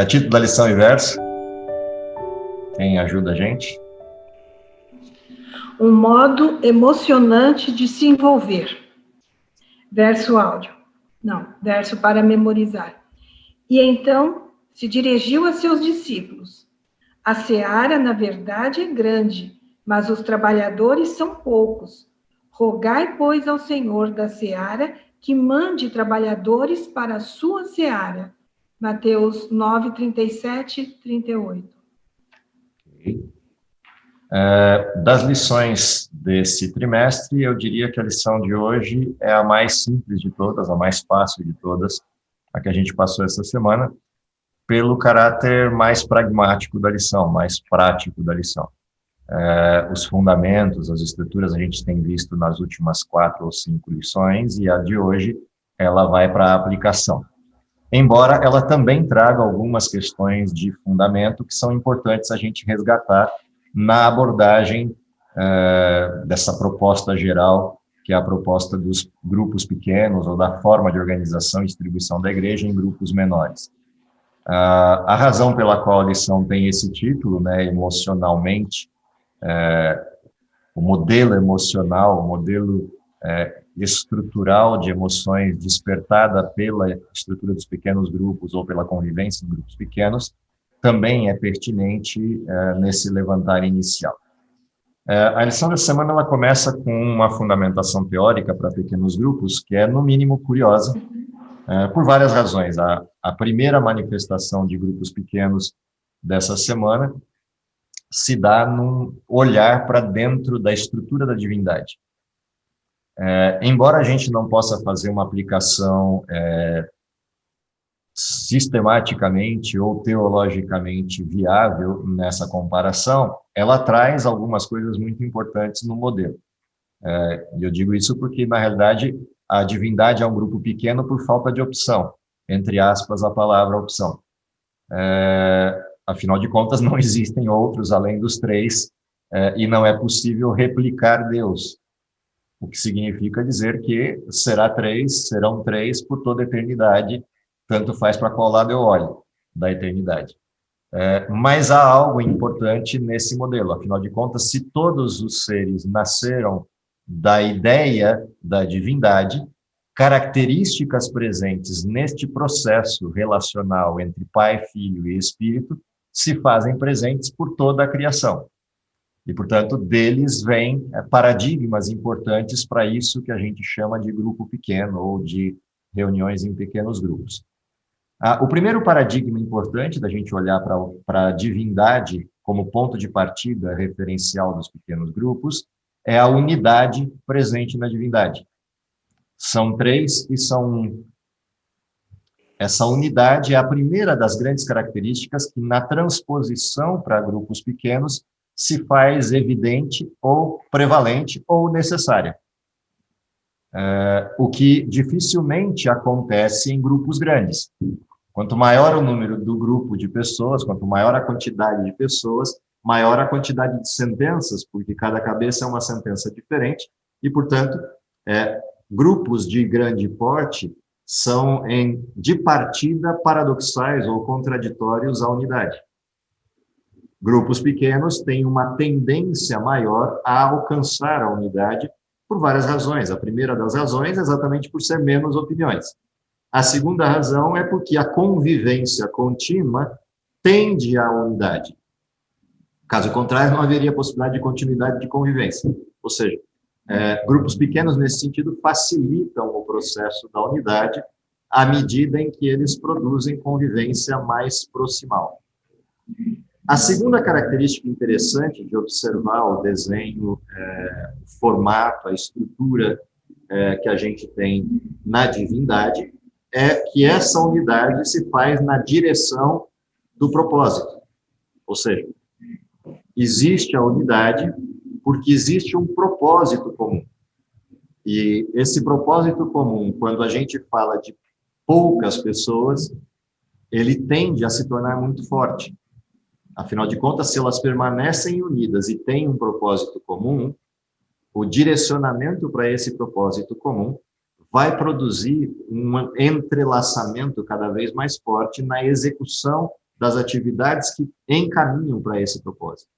Título da lição e verso. Quem ajuda a gente? Um modo emocionante de se envolver. Verso áudio. Não, verso para memorizar. E então se dirigiu a seus discípulos. A seara, na verdade, é grande, mas os trabalhadores são poucos. Rogai, pois, ao Senhor da seara que mande trabalhadores para a sua seara. Mateus 9, 37, 38. Das lições desse trimestre, eu diria que a lição de hoje é a mais simples de todas, a mais fácil de todas, a que a gente passou essa semana, pelo caráter mais pragmático da lição, mais prático da lição. Os fundamentos, as estruturas a gente tem visto nas últimas 4 ou 5 lições, e a de hoje, ela vai para a aplicação. Embora ela também traga algumas questões de fundamento que são importantes a gente resgatar na abordagem dessa proposta geral, que é a proposta dos grupos pequenos, ou da forma de organização e distribuição da igreja em grupos menores. A razão pela qual a lição tem esse título, né, emocionalmente, o modelo emocional, o modelo estrutural de emoções despertada pela estrutura dos pequenos grupos ou pela convivência em grupos pequenos, também é pertinente nesse levantar inicial. A lição dessa semana ela começa com uma fundamentação teórica para pequenos grupos, que é, no mínimo, curiosa, por várias razões. A primeira manifestação de grupos pequenos dessa semana se dá num olhar para dentro da estrutura da divindade. Embora a gente não possa fazer uma aplicação sistematicamente ou teologicamente viável nessa comparação, ela traz algumas coisas muito importantes no modelo. E eu digo isso porque, na realidade, a divindade é um grupo pequeno por falta de opção, entre aspas, a palavra opção. Afinal de contas, não existem outros além dos três, e não é possível replicar Deus, o que significa dizer que serão três por toda a eternidade, tanto faz para qual lado eu olho da eternidade. Mas há algo importante nesse modelo, afinal de contas, se todos os seres nasceram da ideia da divindade, características presentes neste processo relacional entre Pai, Filho e Espírito se fazem presentes por toda a criação. E, portanto, deles vêm paradigmas importantes para isso que a gente chama de grupo pequeno ou de reuniões em pequenos grupos. O primeiro paradigma importante da gente olhar para a divindade como ponto de partida referencial dos pequenos grupos é a unidade presente na divindade. São três e são um. Essa unidade é a primeira das grandes características que, na transposição para grupos pequenos, se faz evidente ou prevalente ou necessária. O que dificilmente acontece em grupos grandes. Quanto maior o número do grupo de pessoas, quanto maior a quantidade de pessoas, maior a quantidade de sentenças, porque cada cabeça é uma sentença diferente, e, portanto, grupos de grande porte são, de partida, paradoxais ou contraditórios à unidade. Grupos pequenos têm uma tendência maior a alcançar a unidade por várias razões. A primeira das razões é exatamente por ser menos opiniões. A segunda razão é porque a convivência contínua tende à unidade. Caso contrário, não haveria possibilidade de continuidade de convivência. Ou seja, grupos pequenos, nesse sentido, facilitam o processo da unidade à medida em que eles produzem convivência mais proximal. A segunda característica interessante de observar o desenho, o formato, a estrutura que a gente tem na divindade, é que essa unidade se faz na direção do propósito. Ou seja, existe a unidade porque existe um propósito comum. E esse propósito comum, quando a gente fala de poucas pessoas, ele tende a se tornar muito forte. Afinal de contas, se elas permanecem unidas e têm um propósito comum, o direcionamento para esse propósito comum vai produzir um entrelaçamento cada vez mais forte na execução das atividades que encaminham para esse propósito.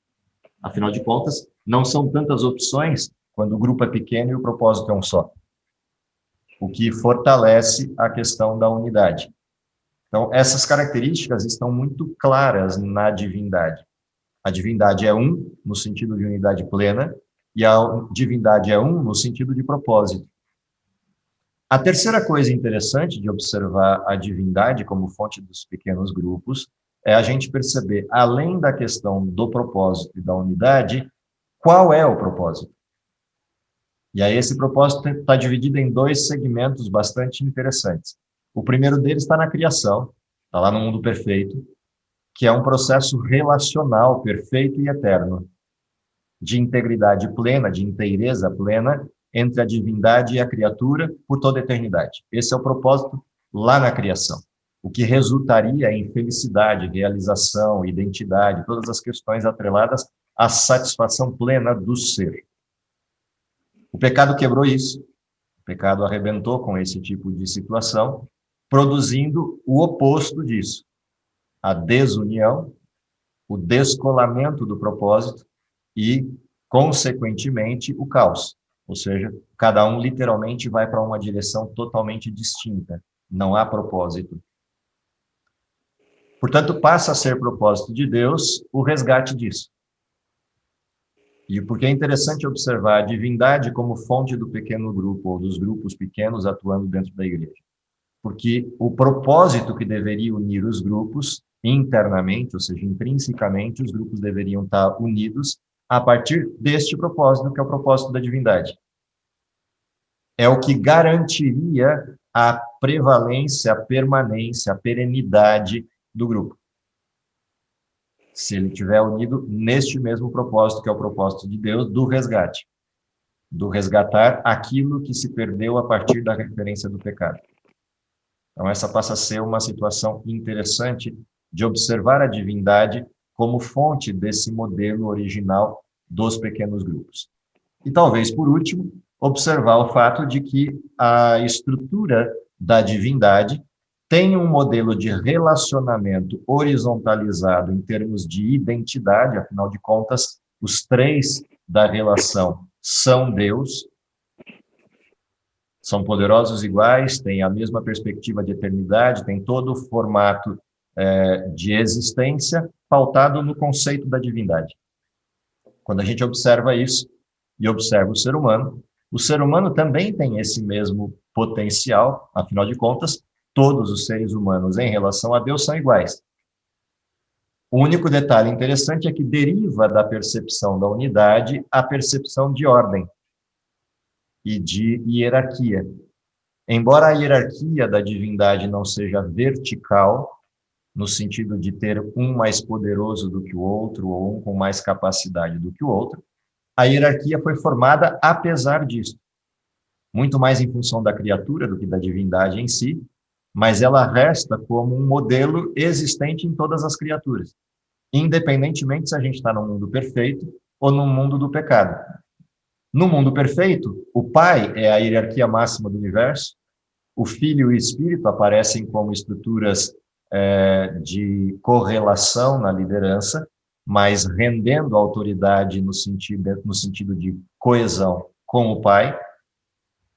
Afinal de contas, não são tantas opções quando o grupo é pequeno e o propósito é um só, o que fortalece a questão da unidade. Então, essas características estão muito claras na divindade. A divindade é um, no sentido de unidade plena, e a divindade é um, no sentido de propósito. A terceira coisa interessante de observar a divindade como fonte dos pequenos grupos é a gente perceber, além da questão do propósito e da unidade, qual é o propósito. E aí esse propósito está dividido em dois segmentos bastante interessantes. O primeiro deles está na criação, está lá no mundo perfeito, que é um processo relacional perfeito e eterno, de integridade plena, de inteireza plena, entre a divindade e a criatura por toda a eternidade. Esse é o propósito lá na criação, o que resultaria em felicidade, realização, identidade, todas as questões atreladas à satisfação plena do ser. O pecado quebrou isso, o pecado arrebentou com esse tipo de situação, produzindo o oposto disso, a desunião, o descolamento do propósito e, consequentemente, o caos. Ou seja, cada um literalmente vai para uma direção totalmente distinta. Não há propósito. Portanto, passa a ser propósito de Deus o resgate disso. E porque é interessante observar a divindade como fonte do pequeno grupo, ou dos grupos pequenos atuando dentro da igreja. Porque o propósito que deveria unir os grupos internamente, ou seja, intrinsecamente, os grupos deveriam estar unidos a partir deste propósito, que é o propósito da divindade. É o que garantiria a prevalência, a permanência, a perenidade do grupo. Se ele estiver unido neste mesmo propósito, que é o propósito de Deus, do resgate. Do resgatar aquilo que se perdeu a partir da referência do pecado. Então, essa passa a ser uma situação interessante de observar a divindade como fonte desse modelo original dos pequenos grupos. E talvez, por último, observar o fato de que a estrutura da divindade tem um modelo de relacionamento horizontalizado em termos de identidade, afinal de contas, os três da relação são Deus, são poderosos iguais, têm a mesma perspectiva de eternidade, têm todo o formato de existência pautado no conceito da divindade. Quando a gente observa isso e observa o ser humano também tem esse mesmo potencial, afinal de contas, todos os seres humanos em relação a Deus são iguais. O único detalhe interessante é que deriva da percepção da unidade a percepção de ordem e de hierarquia. Embora a hierarquia da divindade não seja vertical, no sentido de ter um mais poderoso do que o outro, ou um com mais capacidade do que o outro, a hierarquia foi formada apesar disso. Muito mais em função da criatura do que da divindade em si, mas ela resta como um modelo existente em todas as criaturas, independentemente se a gente está no mundo perfeito ou no mundo do pecado. No mundo perfeito, o Pai é a hierarquia máxima do universo, o Filho e o Espírito aparecem como estruturas de correlação na liderança, mas rendendo autoridade no sentido de coesão com o Pai.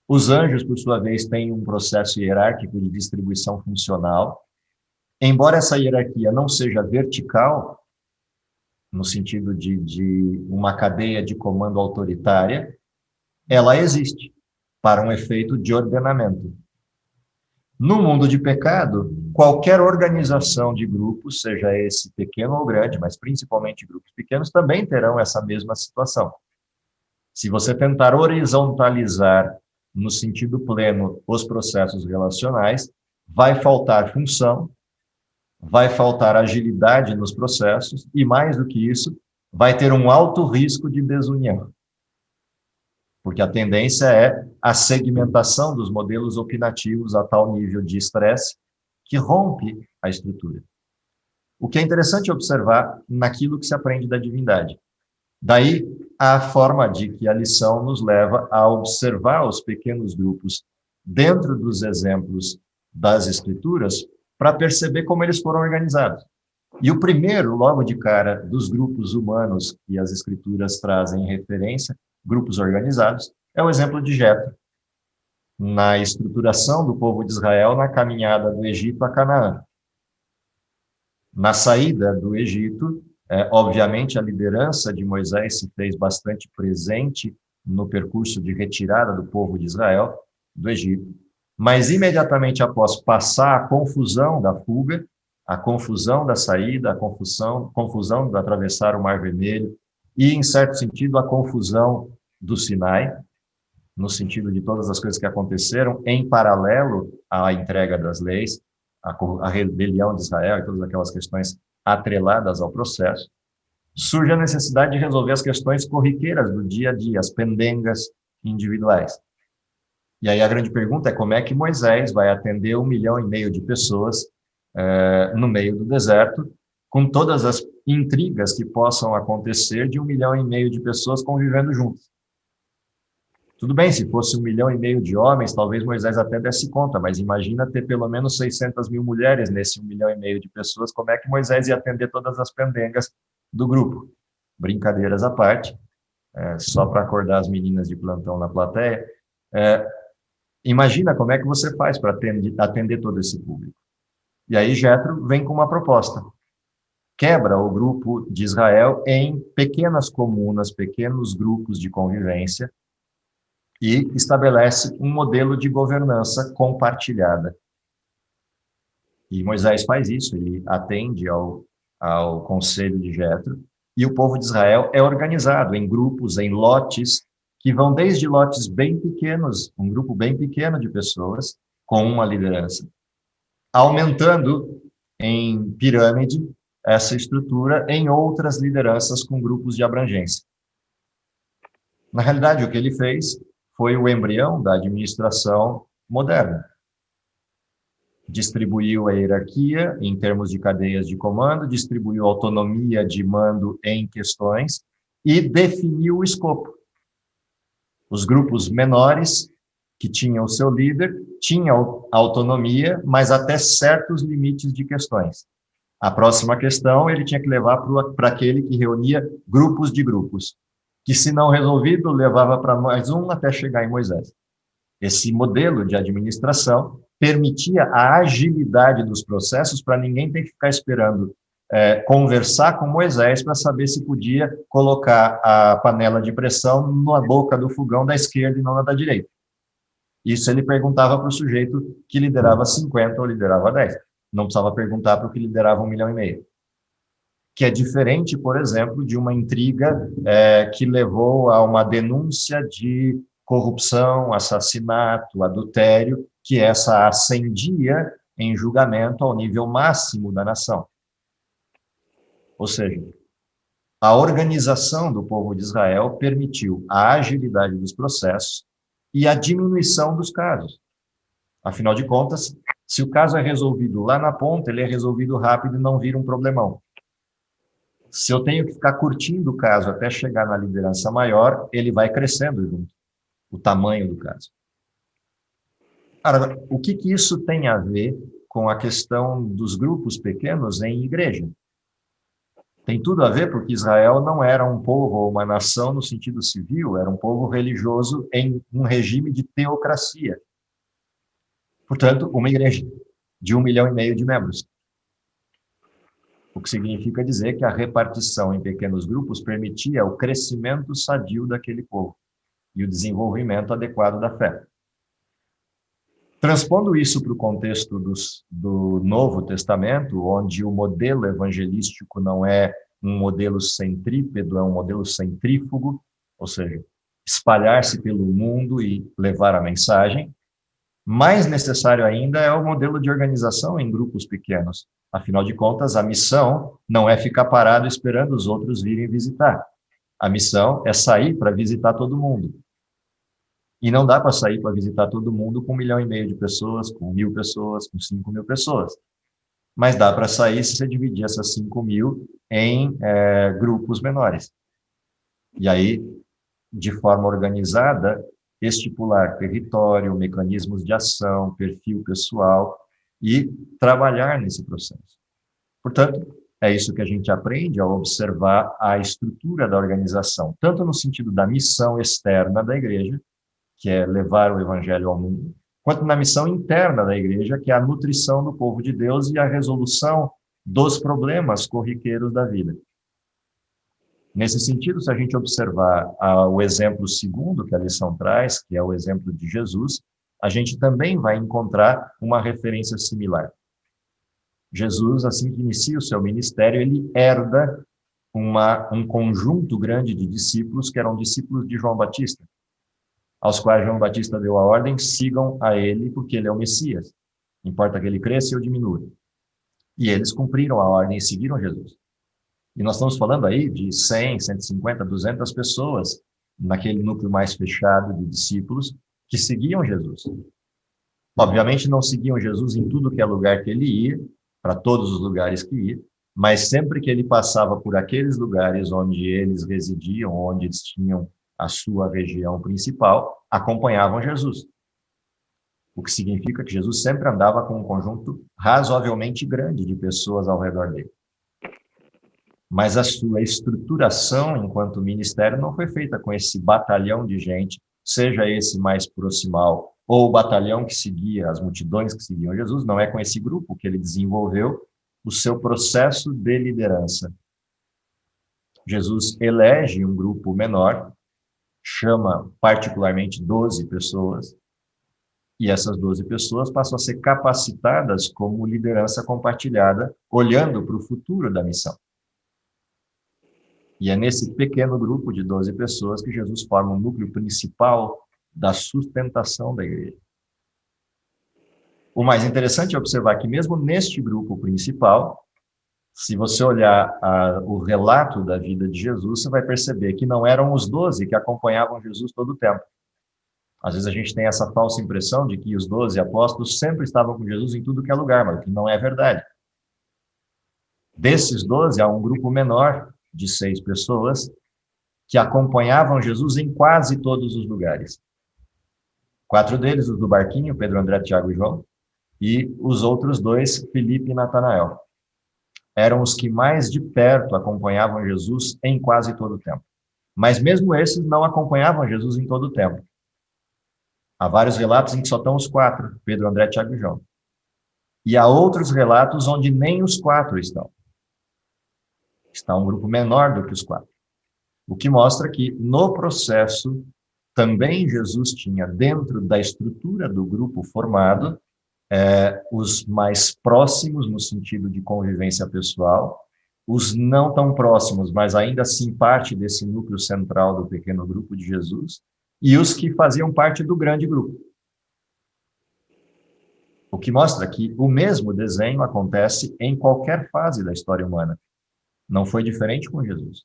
Os anjos, por sua vez, têm um processo hierárquico de distribuição funcional. Embora essa hierarquia não seja vertical, no sentido de uma cadeia de comando autoritária, ela existe para um efeito de ordenamento. No mundo de pecado, qualquer organização de grupos, seja esse pequeno ou grande, mas principalmente grupos pequenos, também terão essa mesma situação. Se você tentar horizontalizar no sentido pleno os processos relacionais, vai faltar função, vai faltar agilidade nos processos e, mais do que isso, vai ter um alto risco de desunião. Porque a tendência é a segmentação dos modelos opinativos a tal nível de estresse que rompe a estrutura. O que é interessante observar naquilo que se aprende da divindade. Daí, a forma de que a lição nos leva a observar os pequenos grupos dentro dos exemplos das escrituras, para perceber como eles foram organizados. E o primeiro, logo de cara, dos grupos humanos que as escrituras trazem em referência, grupos organizados, é o exemplo de Jetro, na estruturação do povo de Israel na caminhada do Egito a Canaã. Na saída do Egito, obviamente a liderança de Moisés se fez bastante presente no percurso de retirada do povo de Israel do Egito, mas imediatamente após passar a confusão da fuga, a confusão da saída, a confusão de atravessar o Mar Vermelho e, em certo sentido, a confusão do Sinai, no sentido de todas as coisas que aconteceram em paralelo à entrega das leis, a rebelião de Israel e todas aquelas questões atreladas ao processo, surge a necessidade de resolver as questões corriqueiras do dia a dia, as pendengas individuais. E aí a grande pergunta é como é que Moisés vai atender 1,5 milhão de pessoas no meio do deserto, com todas as intrigas que possam acontecer de 1,5 milhão de pessoas convivendo juntas. Tudo bem, se fosse 1,5 milhão de homens, talvez Moisés até desse conta, mas imagina ter pelo menos 600 mil mulheres nesse 1,5 milhão de pessoas, como é que Moisés ia atender todas as pendengas do grupo? Brincadeiras à parte, só para acordar as meninas de plantão na plateia, imagina como é que você faz para atender todo esse público. E aí Jetro vem com uma proposta. Quebra o grupo de Israel em pequenas comunas, pequenos grupos de convivência, e estabelece um modelo de governança compartilhada. E Moisés faz isso, ele atende ao conselho de Jetro, e o povo de Israel é organizado em grupos, em lotes, que vão desde lotes bem pequenos, um grupo bem pequeno de pessoas, com uma liderança, aumentando em pirâmide essa estrutura em outras lideranças com grupos de abrangência. Na realidade, o que ele fez foi o embrião da administração moderna. Distribuiu a hierarquia em termos de cadeias de comando, distribuiu a autonomia de mando em questões e definiu o escopo. Os grupos menores, que tinham o seu líder, tinham autonomia, mas até certos limites de questões. A próxima questão ele tinha que levar para aquele que reunia grupos de grupos, que, se não resolvido, levava para mais um até chegar em Moisés. Esse modelo de administração permitia a agilidade dos processos para ninguém ter que ficar esperando conversar com Moisés para saber se podia colocar a panela de pressão na boca do fogão da esquerda e não na da direita. Isso ele perguntava para o sujeito que liderava 50 ou liderava 10. Não precisava perguntar para o que liderava 1,5 milhão. Que é diferente, por exemplo, de uma intriga que levou a uma denúncia de corrupção, assassinato, adultério, que essa ascendia em julgamento ao nível máximo da nação. Ou seja, a organização do povo de Israel permitiu a agilidade dos processos e a diminuição dos casos. Afinal de contas, se o caso é resolvido lá na ponta, ele é resolvido rápido e não vira um problemão. Se eu tenho que ficar curtindo o caso até chegar na liderança maior, ele vai crescendo junto, o tamanho do caso. Agora, o que isso tem a ver com a questão dos grupos pequenos em igreja? Tem tudo a ver porque Israel não era um povo ou uma nação no sentido civil, era um povo religioso em um regime de teocracia. Portanto, uma igreja de 1,5 milhão de membros. O que significa dizer que a repartição em pequenos grupos permitia o crescimento sadio daquele povo e o desenvolvimento adequado da fé. Transpondo isso para o contexto do Novo Testamento, onde o modelo evangelístico não é um modelo centrípedo, é um modelo centrífugo, ou seja, espalhar-se pelo mundo e levar a mensagem, mais necessário ainda é o modelo de organização em grupos pequenos. Afinal de contas, a missão não é ficar parado esperando os outros virem visitar. A missão é sair para visitar todo mundo. E não dá para sair para visitar todo mundo com 1,5 milhão de pessoas, com 1.000 pessoas, com 5.000 pessoas. Mas dá para sair se você dividir essas 5.000 em grupos menores. E aí, de forma organizada, estipular território, mecanismos de ação, perfil pessoal e trabalhar nesse processo. Portanto, é isso que a gente aprende ao observar a estrutura da organização, tanto no sentido da missão externa da igreja, que é levar o evangelho ao mundo, quanto na missão interna da igreja, que é a nutrição do povo de Deus e a resolução dos problemas corriqueiros da vida. Nesse sentido, se a gente observar o exemplo segundo que a lição traz, que é o exemplo de Jesus, a gente também vai encontrar uma referência similar. Jesus, assim que inicia o seu ministério, ele herda um conjunto grande de discípulos que eram discípulos de João Batista, aos quais João Batista deu a ordem: sigam a ele, porque ele é o Messias. Importa que ele cresça ou diminua. E eles cumpriram a ordem e seguiram Jesus. E nós estamos falando aí de 100, 150, 200 pessoas naquele núcleo mais fechado de discípulos que seguiam Jesus. Obviamente não seguiam Jesus em tudo que é lugar que ele ia, para todos os lugares que ia, mas sempre que ele passava por aqueles lugares onde eles residiam, onde eles tinham a sua região principal, acompanhavam Jesus. O que significa que Jesus sempre andava com um conjunto razoavelmente grande de pessoas ao redor dele. Mas a sua estruturação enquanto ministério não foi feita com esse batalhão de gente, seja esse mais proximal ou o batalhão que seguia, as multidões que seguiam Jesus, não é com esse grupo que ele desenvolveu o seu processo de liderança. Jesus elege um grupo menor, chama particularmente 12 pessoas, e essas 12 pessoas passam a ser capacitadas como liderança compartilhada, olhando para o futuro da missão. E é nesse pequeno grupo de 12 pessoas que Jesus forma o núcleo principal da sustentação da igreja. O mais interessante é observar que mesmo neste grupo principal, se você olhar o relato da vida de Jesus, você vai perceber que não eram os 12 que acompanhavam Jesus todo o tempo. Às vezes a gente tem essa falsa impressão de que os 12 apóstolos sempre estavam com Jesus em tudo que é lugar, mas o que não é verdade. Desses 12, há um grupo menor de 6 pessoas que acompanhavam Jesus em quase todos os lugares. 4 deles, os do barquinho, Pedro, André, Tiago e João, e os outros 2, Filipe e Natanael. Eram os que mais de perto acompanhavam Jesus em quase todo o tempo. Mas mesmo esses não acompanhavam Jesus em todo o tempo. Há vários relatos em que só estão os 4, Pedro, André, Tiago e João. E há outros relatos onde nem os 4 estão. Está um grupo menor do que os 4. O que mostra que, no processo, também Jesus tinha, dentro da estrutura do grupo formado, os mais próximos, no sentido de convivência pessoal, os não tão próximos, mas ainda assim parte desse núcleo central do pequeno grupo de Jesus, e os que faziam parte do grande grupo. O que mostra que o mesmo desenho acontece em qualquer fase da história humana. Não foi diferente com Jesus.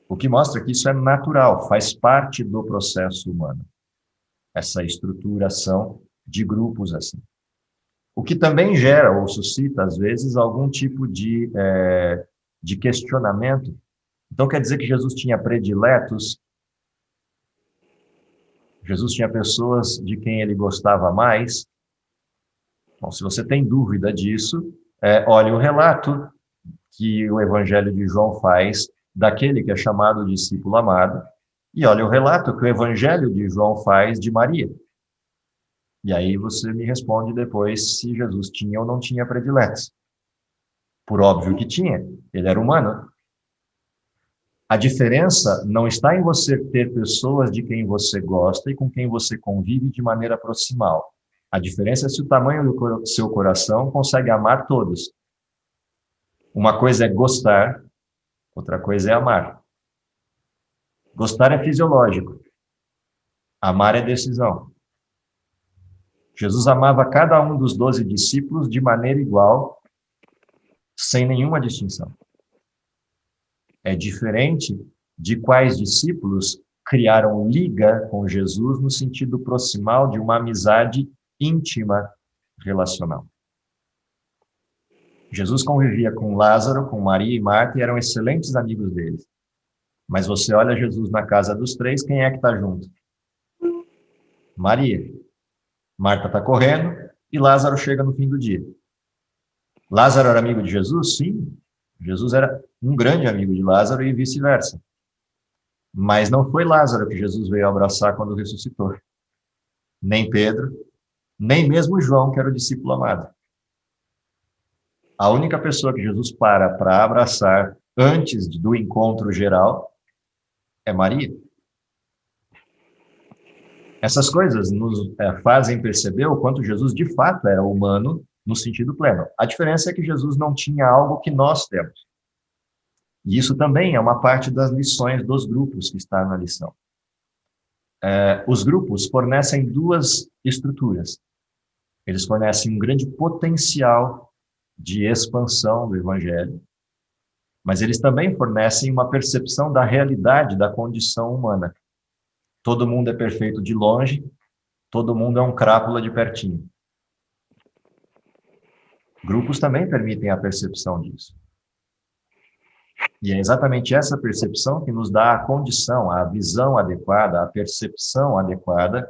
O que mostra que isso é natural, faz parte do processo humano. Essa estruturação de grupos assim. O que também gera ou suscita, às vezes, algum tipo de questionamento. Então, quer dizer que Jesus tinha prediletos? Jesus tinha pessoas de quem ele gostava mais? Bom, se você tem dúvida disso, olhe o relato que o Evangelho de João faz daquele que é chamado discípulo amado, e olhe o relato que o Evangelho de João faz de Maria. E aí você me responde depois se Jesus tinha ou não tinha prediletos. Por óbvio que tinha, ele era humano. A diferença não está em você ter pessoas de quem você gosta e com quem você convive de maneira proximal. A diferença é se o tamanho do seu coração consegue amar todos. Uma coisa é gostar, outra coisa é amar. Gostar é fisiológico. Amar é decisão. Jesus amava cada um dos 12 discípulos de maneira igual, sem nenhuma distinção. É diferente de quais discípulos criaram liga com Jesus no sentido proximal de uma amizade íntima relacional. Jesus convivia com Lázaro, com Maria e Marta e eram excelentes amigos deles. Mas você olha Jesus na casa dos 3, quem é que está junto? Maria. Marta está correndo e Lázaro chega no fim do dia. Lázaro era amigo de Jesus? Sim. Jesus era um grande amigo de Lázaro e vice-versa. Mas não foi Lázaro que Jesus veio abraçar quando ressuscitou. Nem Pedro, nem mesmo João, que era o discípulo amado. A única pessoa que Jesus para abraçar antes do encontro geral é Maria. Essas coisas nos fazem perceber o quanto Jesus de fato era humano no sentido pleno. A diferença é que Jesus não tinha algo que nós temos. E isso também é uma parte das lições dos grupos que está na lição. Os grupos fornecem duas estruturas. Eles fornecem um grande potencial de expansão do evangelho, mas eles também fornecem uma percepção da realidade da condição humana. Todo mundo é perfeito de longe, todo mundo é um crápula de pertinho. Grupos também permitem a percepção disso. E é exatamente essa percepção que nos dá a condição, a visão adequada, a percepção adequada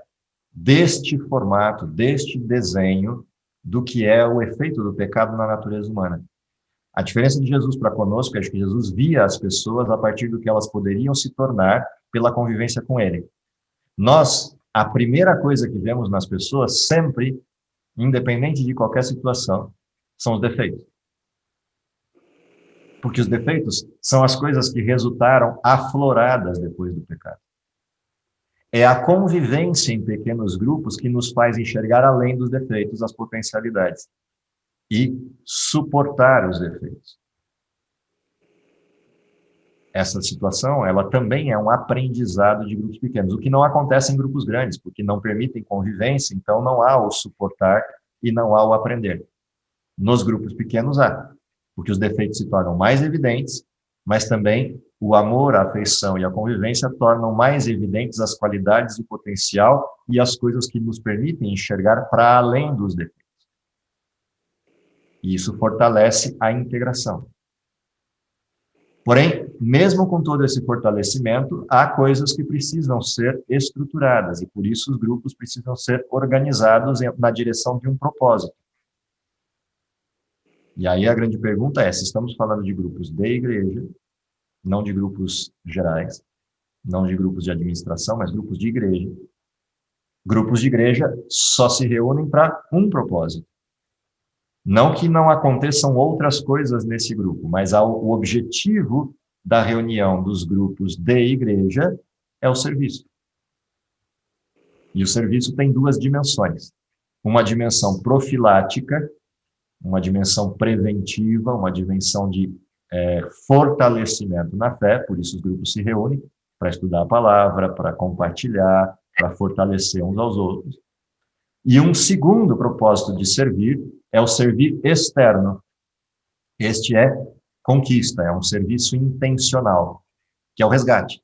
deste formato, deste desenho do que é o efeito do pecado na natureza humana. A diferença de Jesus para conosco é que Jesus via as pessoas a partir do que elas poderiam se tornar pela convivência com ele. Nós, a primeira coisa que vemos nas pessoas, sempre, independente de qualquer situação, são os defeitos. Porque os defeitos são as coisas que resultaram afloradas depois do pecado. É a convivência em pequenos grupos que nos faz enxergar além dos defeitos as potencialidades e suportar os defeitos. Essa situação, ela também é um aprendizado de grupos pequenos, o que não acontece em grupos grandes, porque não permitem convivência, então não há o suportar e não há o aprender. Nos grupos pequenos há, porque os defeitos se tornam mais evidentes, mas também o amor, a afeição e a convivência tornam mais evidentes as qualidades e o potencial e as coisas que nos permitem enxergar para além dos defeitos. E isso fortalece a integração. Porém, mesmo com todo esse fortalecimento, há coisas que precisam ser estruturadas, e por isso os grupos precisam ser organizados na direção de um propósito. E aí a grande pergunta é, se estamos falando de grupos de igreja, não de grupos gerais, não de grupos de administração, mas grupos de igreja. Grupos de igreja só se reúnem para um propósito. Não que não aconteçam outras coisas nesse grupo, mas o objetivo da reunião dos grupos de igreja é o serviço. E o serviço tem duas dimensões. Uma dimensão profilática, uma dimensão preventiva, uma dimensão de fortalecimento na fé, por isso os grupos se reúnem para estudar a palavra, para compartilhar, para fortalecer uns aos outros. E um segundo propósito de servir é o servir externo. Este é conquista, é um serviço intencional, que é o resgate.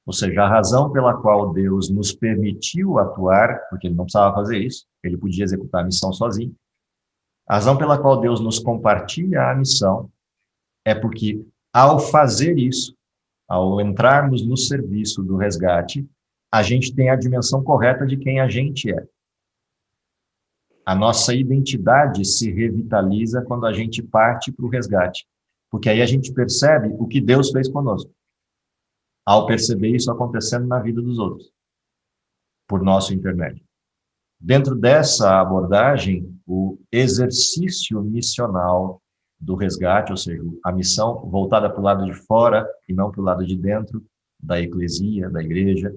Ou seja, a razão pela qual Deus nos permitiu atuar, porque ele não precisava fazer isso, ele podia executar a missão sozinho. A razão pela qual Deus nos compartilha a missão é porque, ao fazer isso, ao entrarmos no serviço do resgate, a gente tem a dimensão correta de quem a gente é. A nossa identidade se revitaliza quando a gente parte para o resgate, porque aí a gente percebe o que Deus fez conosco, ao perceber isso acontecendo na vida dos outros, por nosso intermédio. Dentro dessa abordagem, o exercício missional do resgate, ou seja, a missão voltada para o lado de fora e não para o lado de dentro da eclesia, da igreja,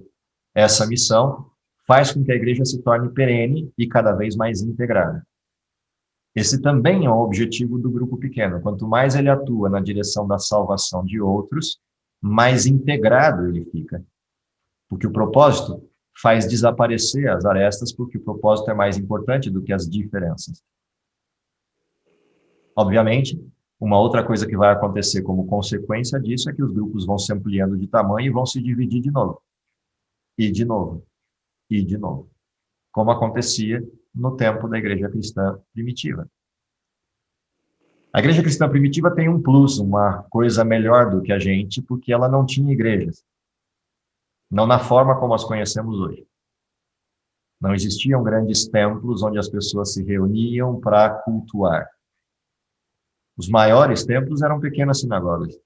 essa missão faz com que a igreja se torne perene e cada vez mais integrada. Esse também é o objetivo do grupo pequeno. Quanto mais ele atua na direção da salvação de outros, mais integrado ele fica. Porque o propósito faz desaparecer as arestas, porque o propósito é mais importante do que as diferenças. Obviamente, uma outra coisa que vai acontecer como consequência disso é que os grupos vão se ampliando de tamanho e vão se dividir de novo. E de novo. E de novo. Como acontecia no tempo da igreja cristã primitiva. A igreja cristã primitiva tem um plus, uma coisa melhor do que a gente, porque ela não tinha igrejas. Não na forma como as conhecemos hoje. Não existiam grandes templos onde as pessoas se reuniam para cultuar. Os maiores templos eram pequenas sinagogas,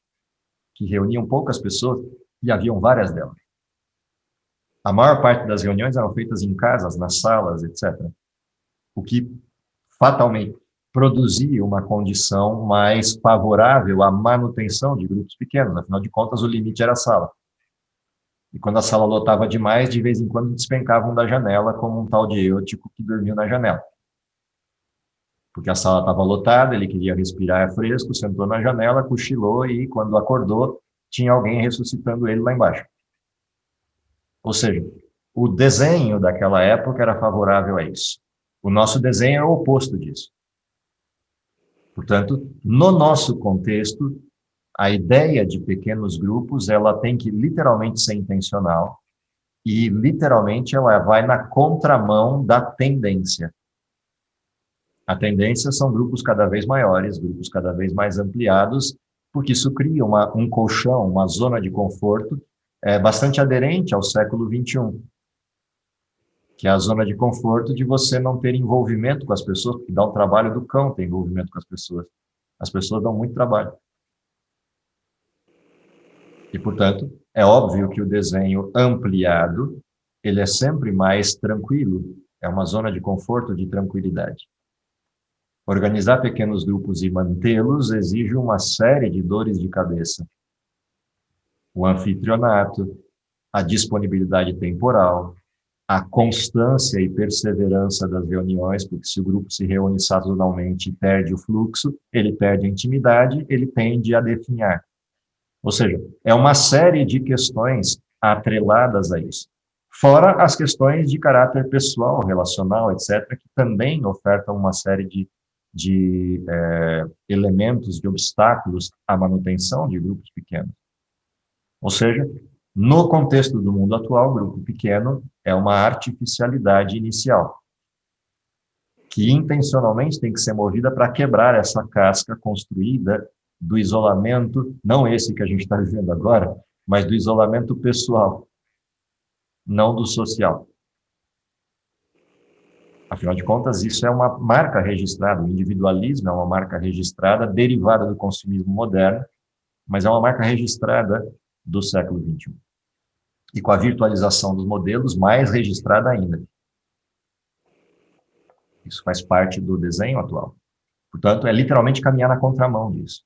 que reuniam poucas pessoas e haviam várias delas. A maior parte das reuniões eram feitas em casas, nas salas, etc. O que fatalmente produzia uma condição mais favorável à manutenção de grupos pequenos. Afinal de contas, o limite era a sala. E quando a sala lotava demais, de vez em quando despencavam da janela, como um tal de Eutico que dormiu na janela. Porque a sala estava lotada, ele queria respirar ar fresco, sentou na janela, cochilou e, quando acordou, tinha alguém ressuscitando ele lá embaixo. Ou seja, o desenho daquela época era favorável a isso. O nosso desenho é o oposto disso. Portanto, no nosso contexto, a ideia de pequenos grupos, ela tem que literalmente ser intencional e, literalmente, ela vai na contramão da tendência. A tendência são grupos cada vez maiores, grupos cada vez mais ampliados, porque isso cria um colchão, uma zona de conforto bastante aderente ao século XXI, que é a zona de conforto de você não ter envolvimento com as pessoas, porque dá um trabalho do cão ter envolvimento com as pessoas. As pessoas dão muito trabalho. E, portanto, é óbvio que o desenho ampliado, ele é sempre mais tranquilo, é uma zona de conforto, de tranquilidade. Organizar pequenos grupos e mantê-los exige uma série de dores de cabeça. O anfitrionato, a disponibilidade temporal, a constância e perseverança das reuniões, porque se o grupo se reúne sazonalmente e perde o fluxo, ele perde a intimidade, ele tende a definhar. Ou seja, é uma série de questões atreladas a isso. Fora as questões de caráter pessoal, relacional, etc., que também ofertam uma série de elementos, de obstáculos à manutenção de grupos pequenos. Ou seja, no contexto do mundo atual, o grupo pequeno é uma artificialidade inicial, que intencionalmente tem que ser movida para quebrar essa casca construída do isolamento, não esse que a gente está vivendo agora, mas do isolamento pessoal, não do social. Afinal de contas, isso é uma marca registrada, o individualismo é uma marca registrada, derivada do consumismo moderno, mas é uma marca registrada do século XXI. E com a virtualização dos modelos, mais registrada ainda. Isso faz parte do desenho atual. Portanto, é literalmente caminhar na contramão disso.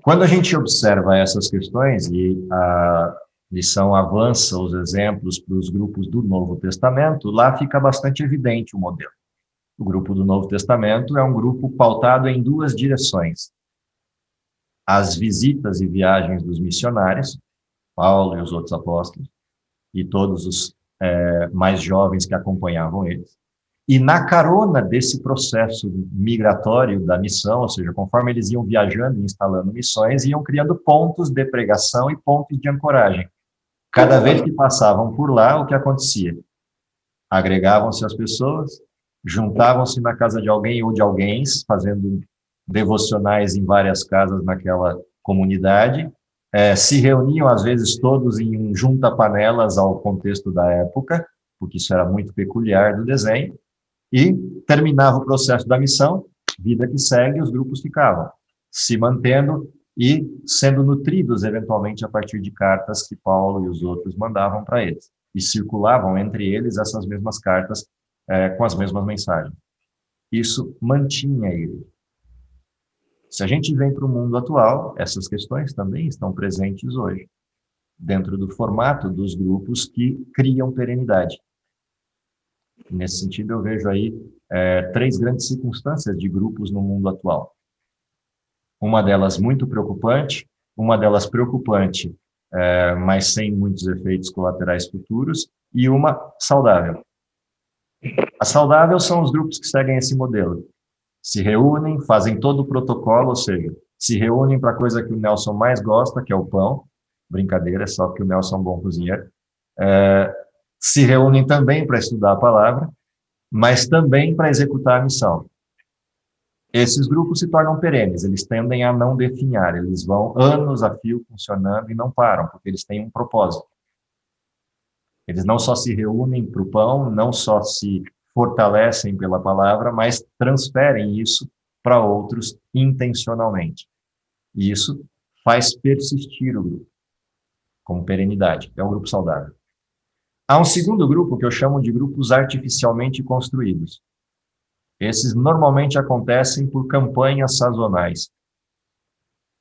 Quando a gente observa essas questões, e a lição avança os exemplos para os grupos do Novo Testamento, lá fica bastante evidente o modelo. O grupo do Novo Testamento é um grupo pautado em duas direções. As visitas e viagens dos missionários, Paulo e os outros apóstolos, e todos os mais jovens que acompanhavam eles. E na carona desse processo migratório da missão, ou seja, conforme eles iam viajando e instalando missões, iam criando pontos de pregação e pontos de ancoragem. Cada vez que passavam por lá, o que acontecia? Agregavam-se as pessoas, juntavam-se na casa de alguém ou de alguém, fazendo devocionais em várias casas naquela comunidade, se reuniam, às vezes, todos em um junta-panelas ao contexto da época, porque isso era muito peculiar do desenho, e terminava o processo da missão, vida que segue, os grupos ficavam se mantendo e sendo nutridos, eventualmente, a partir de cartas que Paulo e os outros mandavam para eles. E circulavam entre eles essas mesmas cartas com as mesmas mensagens. Isso mantinha ele. Se a gente vem para o mundo atual, essas questões também estão presentes hoje, dentro do formato dos grupos que criam perenidade. Nesse sentido, eu vejo aí 3 grandes circunstâncias de grupos no mundo atual. Uma delas muito preocupante, mas sem muitos efeitos colaterais futuros, e uma saudável. A saudável são os grupos que seguem esse modelo. Se reúnem, fazem todo o protocolo, ou seja, se reúnem para a coisa que o Nelson mais gosta, que é o pão. Brincadeira, só que o Nelson é um bom cozinheiro. Se reúnem também para estudar a palavra, mas também para executar a missão. Esses grupos se tornam perenes, eles tendem a não definhar, eles vão anos a fio funcionando e não param, porque eles têm um propósito. Eles não só se reúnem para o pão, não só se fortalecem pela palavra, mas transferem isso para outros intencionalmente. E isso faz persistir o grupo, com perenidade. É um grupo saudável. Há um segundo grupo que eu chamo de grupos artificialmente construídos. Esses normalmente acontecem por campanhas sazonais.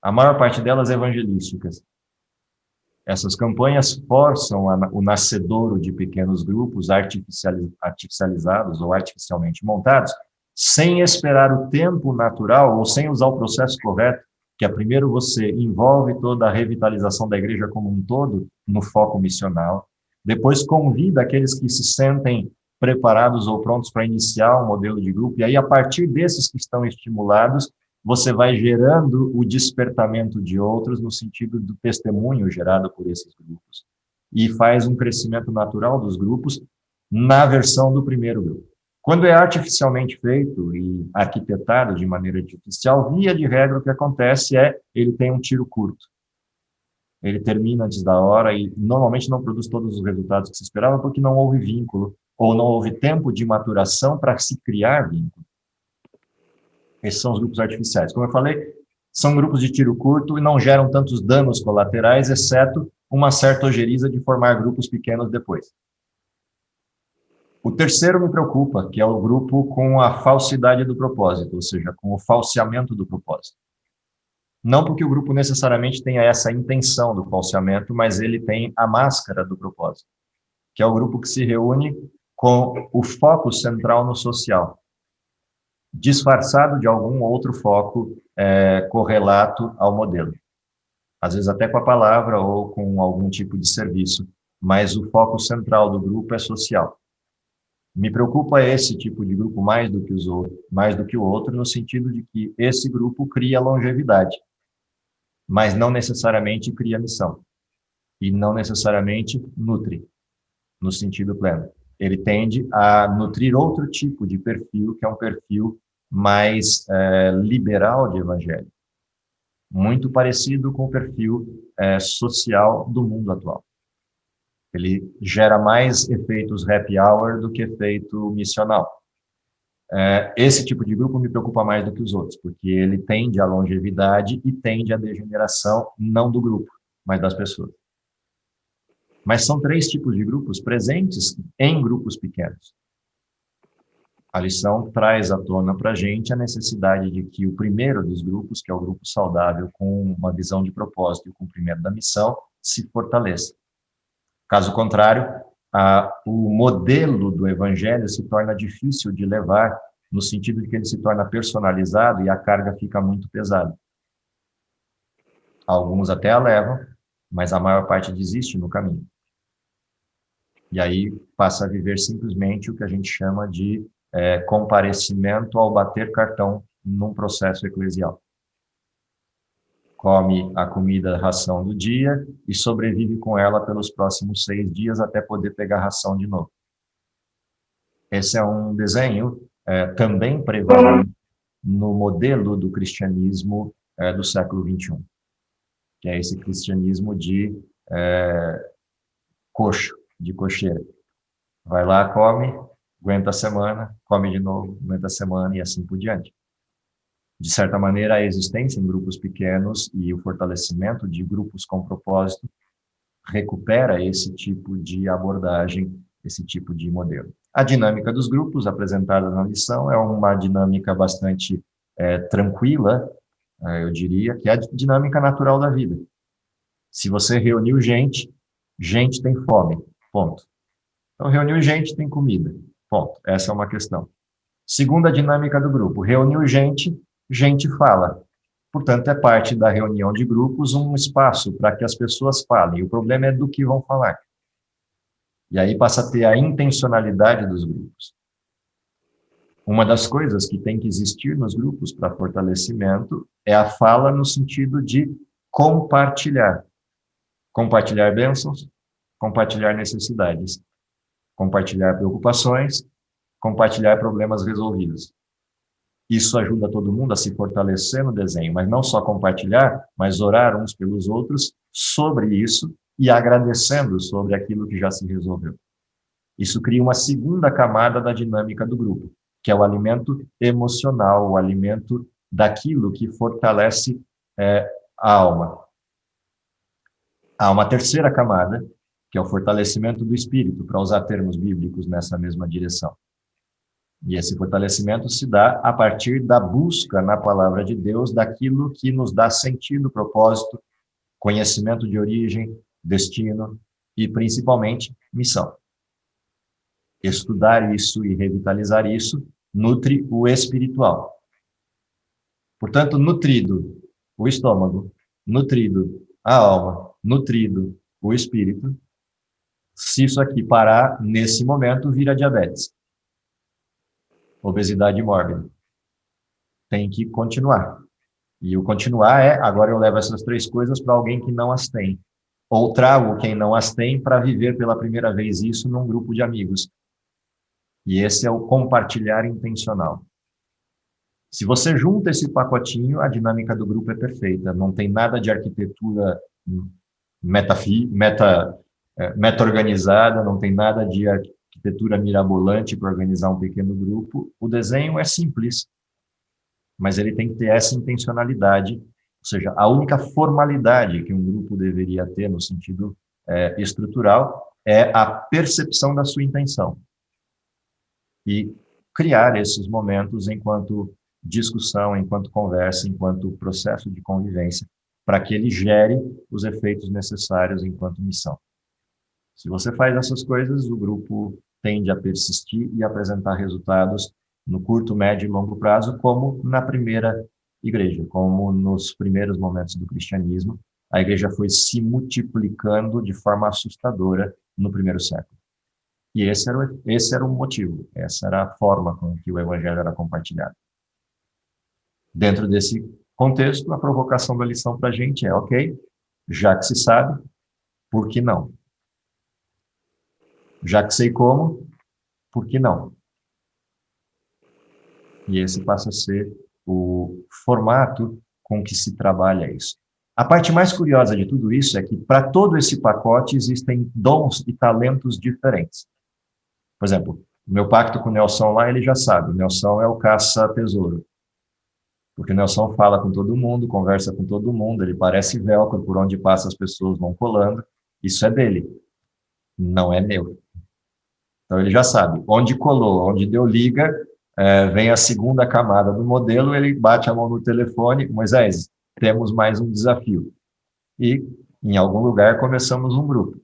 A maior parte delas evangelísticas. Essas campanhas forçam o nascedouro de pequenos grupos artificializados ou artificialmente montados, sem esperar o tempo natural ou sem usar o processo correto, que é primeiro você envolve toda a revitalização da igreja como um todo no foco missional, depois convida aqueles que se sentem preparados ou prontos para iniciar um modelo de grupo, e aí a partir desses que estão estimulados, você vai gerando o despertamento de outros no sentido do testemunho gerado por esses grupos. E faz um crescimento natural dos grupos na versão do primeiro grupo. Quando é artificialmente feito e arquitetado de maneira artificial, via de regra, o que acontece é ele tem um tiro curto. Ele termina antes da hora e normalmente não produz todos os resultados que se esperava porque não houve vínculo ou não houve tempo de maturação para se criar vínculo. Esses são os grupos artificiais. Como eu falei, são grupos de tiro curto e não geram tantos danos colaterais, exceto uma certa ojeriza de formar grupos pequenos depois. O terceiro me preocupa, que é o grupo com a falsidade do propósito, ou seja, com o falseamento do propósito. Não porque o grupo necessariamente tenha essa intenção do falseamento, mas ele tem a máscara do propósito, que é o grupo que se reúne com o foco central no social, disfarçado de algum outro foco correlato ao modelo. Às vezes até com a palavra ou com algum tipo de serviço, mas o foco central do grupo é social. Me preocupa esse tipo de grupo mais do que o outro, no sentido de que esse grupo cria longevidade, mas não necessariamente cria missão, e não necessariamente nutre, no sentido pleno. Ele tende a nutrir outro tipo de perfil, que é um perfil mais liberal de evangelho, muito parecido com o perfil social do mundo atual. Ele gera mais efeitos happy hour do que efeito missional. Esse tipo de grupo me preocupa mais do que os outros, porque ele tende à longevidade e tende à degeneração, não do grupo, mas das pessoas. Mas são 3 tipos de grupos presentes em grupos pequenos. A lição traz à tona para a gente a necessidade de que o primeiro dos grupos, que é o grupo saudável, com uma visão de propósito e o cumprimento da missão, se fortaleça. Caso contrário, o modelo do evangelho se torna difícil de levar, no sentido de que ele se torna personalizado e a carga fica muito pesada. Alguns até a levam, mas a maior parte desiste no caminho. E aí passa a viver simplesmente o que a gente chama de comparecimento ao bater cartão num processo eclesial. Come a comida, a ração do dia e sobrevive com ela pelos próximos 6 dias até poder pegar a ração de novo. Esse é um desenho também prevalente no modelo do cristianismo do século XXI, que é esse cristianismo de coxo, de cocheira. Vai lá, come, aguenta a semana, come de novo, aguenta a semana e assim por diante. De certa maneira, a existência em grupos pequenos e o fortalecimento de grupos com propósito recupera esse tipo de abordagem, esse tipo de modelo. A dinâmica dos grupos apresentada na lição é uma dinâmica bastante tranquila, eu diria, que é a dinâmica natural da vida. Se você reuniu gente, gente tem fome, ponto. Então, reuniu gente, tem comida, ponto. Essa é uma questão. Segunda dinâmica do grupo, reuniu gente, gente fala. Portanto, é parte da reunião de grupos um espaço para que as pessoas falem. O problema é do que vão falar. E aí passa a ter a intencionalidade dos grupos. Uma das coisas que tem que existir nos grupos para fortalecimento é a fala no sentido de compartilhar. Compartilhar bênçãos, compartilhar necessidades, compartilhar preocupações, compartilhar problemas resolvidos. Isso ajuda todo mundo a se fortalecer no desenho, mas não só compartilhar, mas orar uns pelos outros sobre isso e agradecendo sobre aquilo que já se resolveu. Isso cria uma segunda camada da dinâmica do grupo, que é o alimento emocional, o alimento daquilo que fortalece a alma. Há uma terceira camada, que é o fortalecimento do espírito, para usar termos bíblicos nessa mesma direção. E esse fortalecimento se dá a partir da busca na palavra de Deus daquilo que nos dá sentido, propósito, conhecimento de origem, destino e, principalmente, missão. Estudar isso e revitalizar isso nutre o espiritual. Portanto, nutrido o estômago, nutrido a alma, nutrido o espírito, se isso aqui parar nesse momento, vira diabetes. Obesidade mórbida. Tem que continuar. E o continuar agora eu levo essas três coisas para alguém que não as tem. Ou trago quem não as tem para viver pela primeira vez isso num grupo de amigos. E esse é o compartilhar intencional. Se você junta esse pacotinho, a dinâmica do grupo é perfeita. Não tem nada de arquitetura meta-organizada, não tem nada de arquitetura mirabolante para organizar um pequeno grupo. O desenho é simples, mas ele tem que ter essa intencionalidade, ou seja, a única formalidade que um grupo deveria ter no sentido estrutural é a percepção da sua intenção. E criar esses momentos enquanto discussão, enquanto conversa, enquanto processo de convivência, para que ele gere os efeitos necessários enquanto missão. Se você faz essas coisas, o grupo tende a persistir e apresentar resultados no curto, médio e longo prazo, como na primeira igreja, como nos primeiros momentos do cristianismo. A igreja foi se multiplicando de forma assustadora no primeiro século. E esse era o motivo, essa era a forma com que o evangelho era compartilhado. Dentro desse contexto, a provocação da lição para a gente é, ok, já que se sabe, por que não? Já que sei como, por que não? E esse passa a ser o formato com que se trabalha isso. A parte mais curiosa de tudo isso é que, para todo esse pacote, existem dons e talentos diferentes. Por exemplo, o meu pacto com o Nelson lá, ele já sabe, o Nelson é o caça-tesouro. Porque o Nelson fala com todo mundo, conversa com todo mundo, ele parece velcro, por onde passa as pessoas vão colando. Isso é dele, não é meu. Então ele já sabe, onde colou, onde deu liga, vem a segunda camada do modelo, ele bate a mão no telefone, Moisés, temos mais um desafio. E, em algum lugar, começamos um grupo.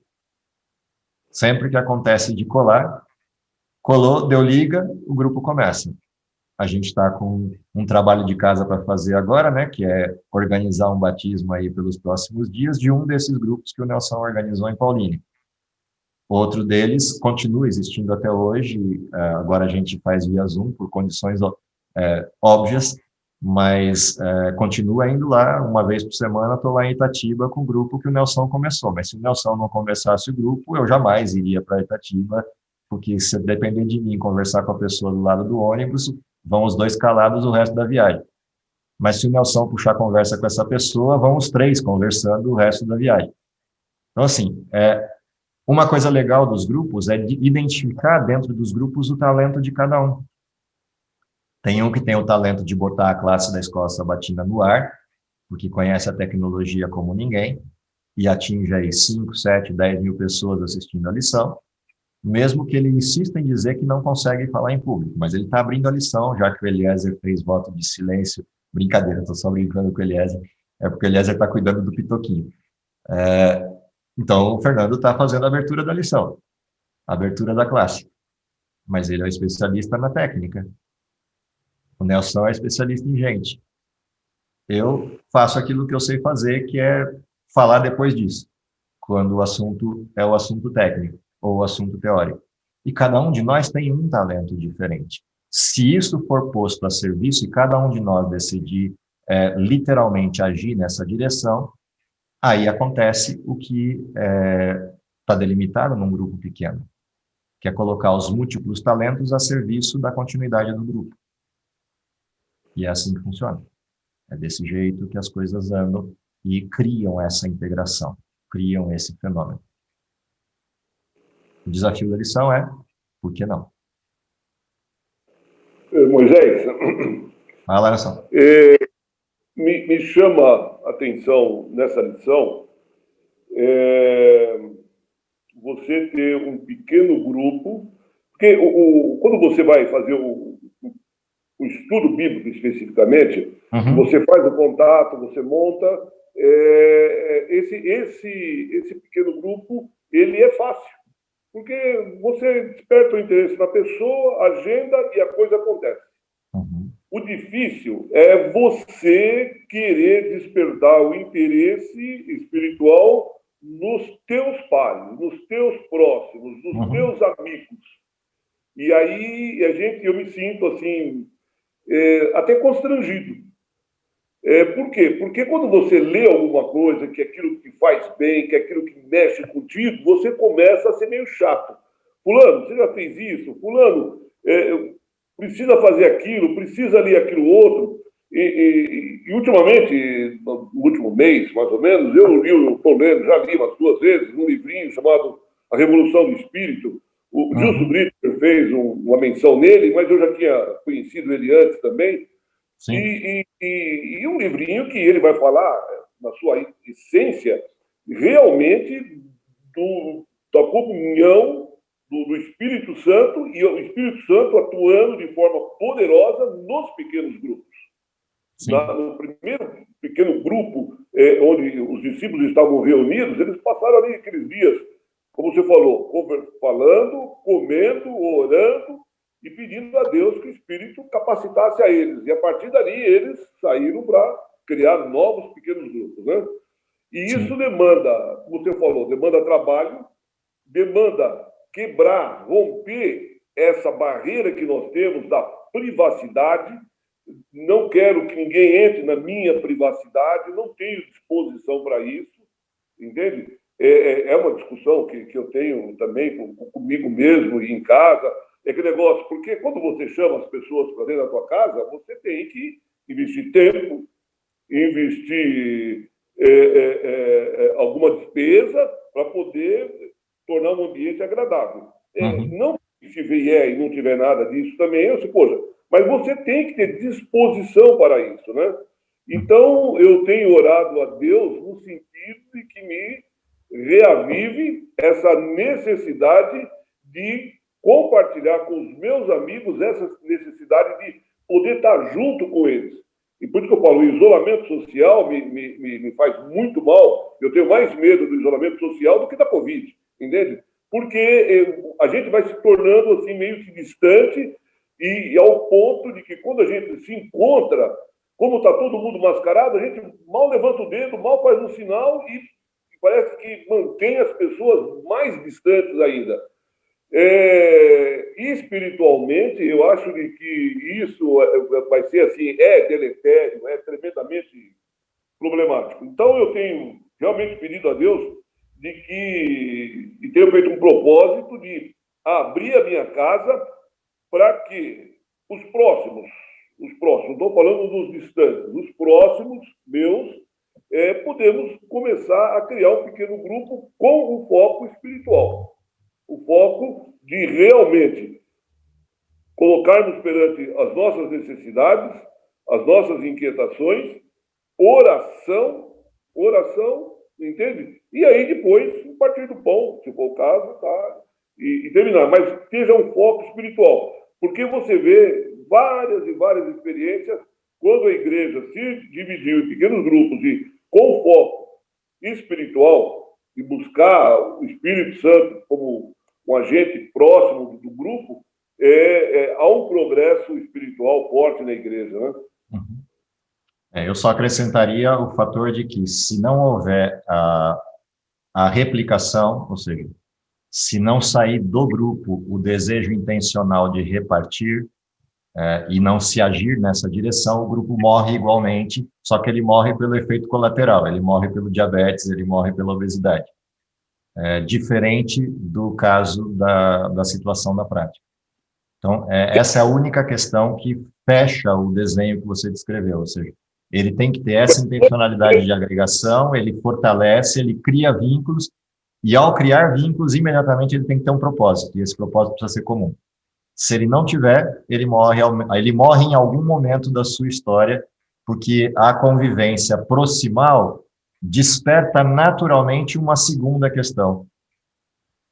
Sempre que acontece de colar, colou, deu liga, o grupo começa. A gente está com um trabalho de casa para fazer agora, né, que é organizar um batismo aí pelos próximos dias de um desses grupos que o Nelson organizou em Paulínia. Outro deles continua existindo até hoje, agora a gente faz via Zoom por condições óbvias, mas continua indo lá, uma vez por semana, estou lá em Itatiba com o grupo que o Nelson começou, mas se o Nelson não começasse o grupo, eu jamais iria para Itatiba, porque se depender de mim conversar com a pessoa do lado do ônibus, vão os dois calados o resto da viagem. Mas se o Nelson puxar conversa com essa pessoa, vão os três conversando o resto da viagem. Então, assim, uma coisa legal dos grupos é de identificar dentro dos grupos o talento de cada um. Tem um que tem o talento de botar a classe da escola sabatina no ar, porque conhece a tecnologia como ninguém, e atinge aí 5, 7, 10 mil pessoas assistindo a lição, mesmo que ele insista em dizer que não consegue falar em público, mas ele está abrindo a lição, já que o Eliezer fez voto de silêncio. Brincadeira, estou só brincando com o Eliezer, porque o Eliezer está cuidando do pitoquinho. Então, o Fernando está fazendo a abertura da lição, a abertura da classe, mas ele é especialista na técnica. O Nelson é especialista em gente. Eu faço aquilo que eu sei fazer, que é falar depois disso, quando o assunto é o assunto técnico ou o assunto teórico. E cada um de nós tem um talento diferente. Se isso for posto a serviço e cada um de nós decidir literalmente agir nessa direção, aí acontece o que está delimitado num grupo pequeno, que é colocar os múltiplos talentos a serviço da continuidade do grupo. E é assim que funciona. É desse jeito que as coisas andam e criam essa integração. criam esse fenômeno. O desafio da lição é, por que não? Moisés, Fala, Nação. me chama a atenção nessa lição você ter um pequeno grupo, porque quando você vai fazer o estudo bíblico especificamente, você faz o contato, você monta, esse pequeno grupo, ele é fácil, porque você desperta o interesse na pessoa, agenda e a coisa acontece. O difícil é você querer despertar o interesse espiritual nos teus pares, nos teus próximos, nos teus amigos. E aí eu me sinto assim, até constrangido. Por quê? Porque quando você lê alguma coisa, que é aquilo que faz bem, que é aquilo que mexe contigo, você começa a ser meio chato. Fulano, você já fez isso? Fulano, precisa fazer aquilo, precisa ler aquilo outro. E ultimamente, no último mês, mais ou menos, eu estou lendo, já li umas 2 vezes, um livrinho chamado A Revolução do Espírito. O Gilson Britner fez uma menção nele, mas eu já tinha conhecido ele antes também. E um livrinho que ele vai falar, na sua essência, realmente da comunhão do Espírito Santo, e o Espírito Santo atuando de forma poderosa nos pequenos grupos. No primeiro pequeno grupo, onde os discípulos estavam reunidos, eles passaram ali aqueles dias, como você falou, falando, comendo, orando e pedindo a Deus que o Espírito capacitasse a eles. E a partir dali eles saíram para criar novos pequenos grupos, né? E isso demanda, como você falou, demanda trabalho, demanda quebrar, romper essa barreira que nós temos da privacidade. Não quero que ninguém entre na minha privacidade, não tenho disposição para isso, entende? É uma discussão que eu tenho também comigo mesmo e em casa, é que negócio, porque quando você chama as pessoas para dentro da tua casa, você tem que investir tempo, investir alguma despesa para poder tornar um ambiente agradável. Não se vier e não tiver nada disso também, eu sei, poxa, mas você tem que ter disposição para isso, né? Então, eu tenho orado a Deus no sentido de que me reavive essa necessidade de compartilhar com os meus amigos essa necessidade de poder estar junto com eles. E por isso que eu falo, o isolamento social me faz muito mal. Eu tenho mais medo do isolamento social do que da Covid, entende? Porque a gente vai se tornando assim meio que distante e ao ponto de que quando a gente se encontra, como está todo mundo mascarado, a gente mal levanta o dedo, mal faz um sinal e parece que mantém as pessoas mais distantes ainda. Espiritualmente, eu acho que isso vai ser assim, deletério, é tremendamente problemático. Então, eu tenho realmente pedido a Deus de ter feito um propósito de abrir a minha casa para que os próximos, não estou falando dos distantes, os próximos meus, podemos começar a criar um pequeno grupo com o foco espiritual. O foco de realmente colocarmos perante as nossas necessidades, as nossas inquietações, oração, entende? E aí depois, partir do pão, se for o caso, tá? E terminar. Mas esteja um foco espiritual. Porque você vê várias e várias experiências quando a igreja se dividiu em pequenos grupos e com foco espiritual e buscar o Espírito Santo como um agente próximo do grupo, há um progresso espiritual forte na igreja, né? Eu só acrescentaria o fator de que, se não houver a replicação, ou seja, se não sair do grupo o desejo intencional de repartir e não se agir nessa direção, o grupo morre igualmente, só que ele morre pelo efeito colateral, ele morre pelo diabetes, ele morre pela obesidade. Diferente do caso da situação da prática. Então, essa é a única questão que fecha o desenho que você descreveu, ou seja, Ele tem que ter essa intencionalidade de agregação, ele fortalece, ele cria vínculos, e ao criar vínculos, imediatamente ele tem que ter um propósito, e esse propósito precisa ser comum. Se ele não tiver, ele morre em algum momento da sua história, porque a convivência proximal desperta naturalmente uma segunda questão,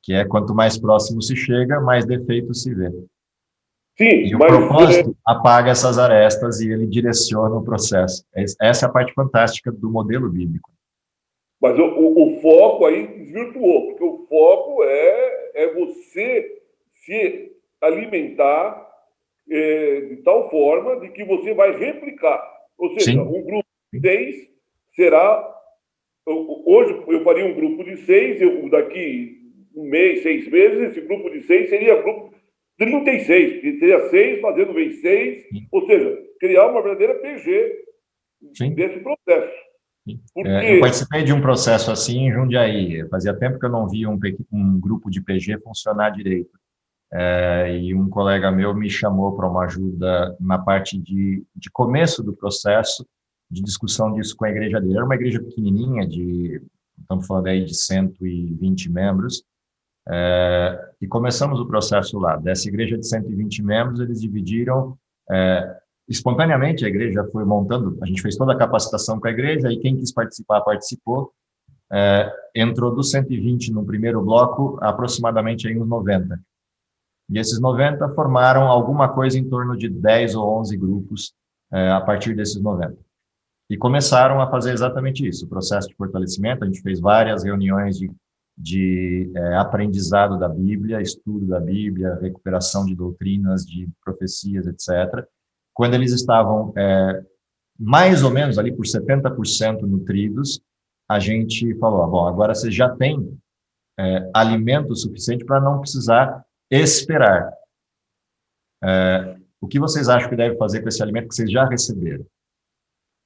que é quanto mais próximo se chega, mais defeito se vê. Sim, e o propósito apaga essas arestas e ele direciona o processo. Essa é a parte fantástica do modelo bíblico. Mas o foco aí desvirtuou, porque o foco é você se alimentar de tal forma de que você vai replicar. Ou seja, Sim. Um grupo de 6 será... Hoje eu faria um grupo de 6, daqui um mês, 6 meses, esse grupo de 6 seria grupo 36, que seria 6 fazendo vezes 6, ou seja, criar uma verdadeira PG desse processo. Porque... eu participei de um processo assim em Jundiaí. Fazia tempo que eu não via um grupo de PG funcionar direito. E um colega meu me chamou para uma ajuda na parte de começo do processo, de discussão disso com a igreja dele. Era uma igreja pequenininha, estamos falando aí de 120 membros, e começamos o processo lá. Dessa igreja de 120 membros, eles dividiram... espontaneamente, a igreja foi montando, a gente fez toda a capacitação com a igreja, e quem quis participar, participou. Entrou dos 120 no primeiro bloco, aproximadamente aí uns 90. E esses 90 formaram alguma coisa em torno de 10 ou 11 grupos a partir desses 90. E começaram a fazer exatamente isso, o processo de fortalecimento. A gente fez várias reuniões de aprendizado da Bíblia, estudo da Bíblia, recuperação de doutrinas, de profecias, etc. Quando eles estavam mais ou menos ali por 70% nutridos, a gente falou, bom, agora vocês já têm alimento suficiente para não precisar esperar. O que vocês acham que deve fazer com esse alimento que vocês já receberam?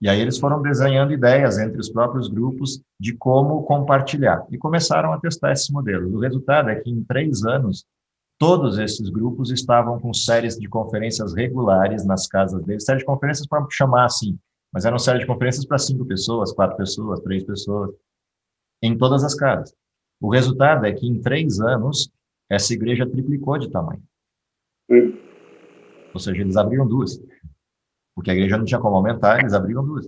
E aí eles foram desenhando ideias entre os próprios grupos de como compartilhar. E começaram a testar esse modelo. O resultado é que em 3 anos, todos esses grupos estavam com séries de conferências regulares nas casas deles. Série de conferências para chamar assim, mas eram séries de conferências para 5 pessoas, 4 pessoas, 3 pessoas, em todas as casas. O resultado é que em 3 anos, essa igreja triplicou de tamanho. Sim. Ou seja, eles abriram 2. Porque a igreja não tinha como aumentar, eles abriram 2.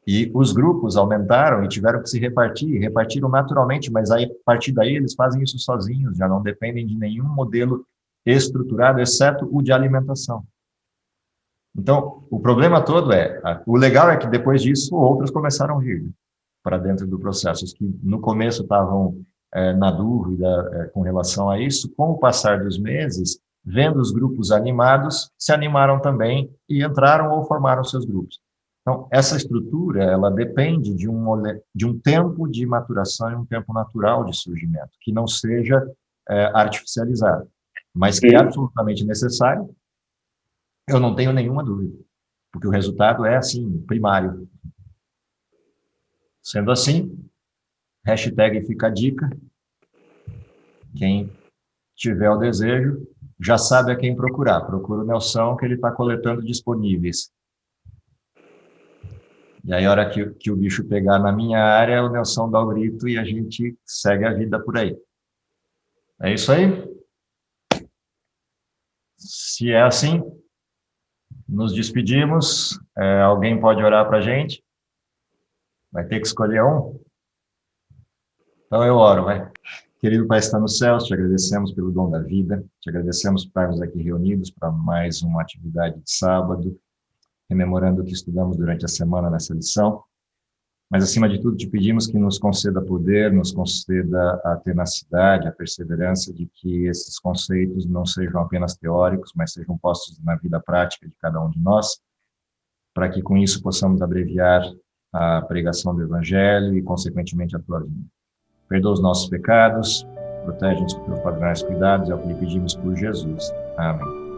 E os grupos aumentaram e tiveram que se repartir, repartiram naturalmente, mas aí, a partir daí eles fazem isso sozinhos, já não dependem de nenhum modelo estruturado, exceto o de alimentação. Então, o problema todo o legal é que depois disso, outros começaram a vir para dentro do processo, os que no começo estavam na dúvida com relação a isso, com o passar dos meses, vendo os grupos animados, se animaram também e entraram ou formaram seus grupos. Então, essa estrutura, ela depende de um tempo de maturação e um tempo natural de surgimento, que não seja artificializado, mas que é absolutamente necessário, eu não tenho nenhuma dúvida, porque o resultado é, assim, primário. Sendo assim, hashtag fica a dica, quem tiver o desejo, já sabe a quem procurar. Procura o Nelson, que ele está coletando disponíveis. E aí, a hora que o bicho pegar na minha área, o Nelson dá o grito e a gente segue a vida por aí. É isso aí? Se é assim, nos despedimos. Alguém pode orar para a gente? Vai ter que escolher um? Então eu oro, vai. Querido Pai que está nos céus, te agradecemos pelo dom da vida, te agradecemos por estarmos aqui reunidos para mais uma atividade de sábado, rememorando o que estudamos durante a semana nessa lição, mas acima de tudo te pedimos que nos conceda poder, nos conceda a tenacidade, a perseverança de que esses conceitos não sejam apenas teóricos, mas sejam postos na vida prática de cada um de nós, para que com isso possamos abreviar a pregação do Evangelho e, consequentemente, a tua vida. Perdoa os nossos pecados, protege-nos com teus padrões cuidados, é o que lhe pedimos por Jesus. Amém.